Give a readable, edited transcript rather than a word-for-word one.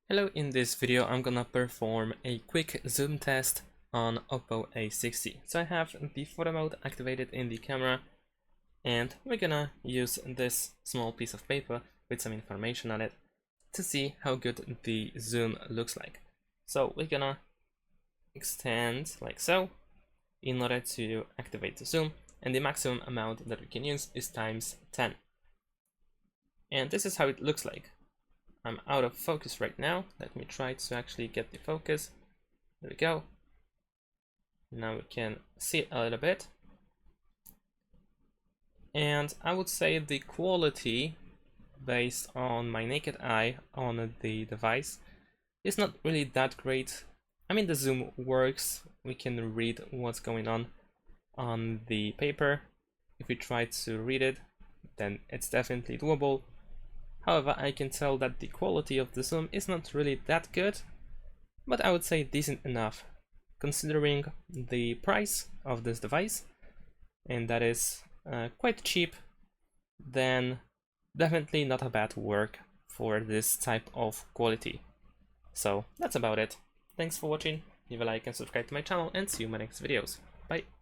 Hello, in this video I'm gonna perform a quick zoom test on OPPO A60. So I have the photo mode activated in the camera and we're gonna use this small piece of paper with some information on it to see how good the zoom looks like. So we're gonna extend like so in order to activate the zoom, and the maximum amount that we can use is times 10. And this is how it looks like. I'm out of focus right now. Let me try to actually get the focus. There we go. Now we can see it a little bit. And I would say the quality based on my naked eye on the device is not really that great. I mean, the zoom works. We can read what's going on the paper. If we try to read it, then it's definitely doable. However, I can tell that the quality of the zoom is not really that good, but I would say decent enough considering the price of this device, and that is quite cheap. Then definitely not a bad work for this type of quality. So that's about it. Thanks for watching, leave a like and subscribe to my channel, and see you in my next videos. Bye!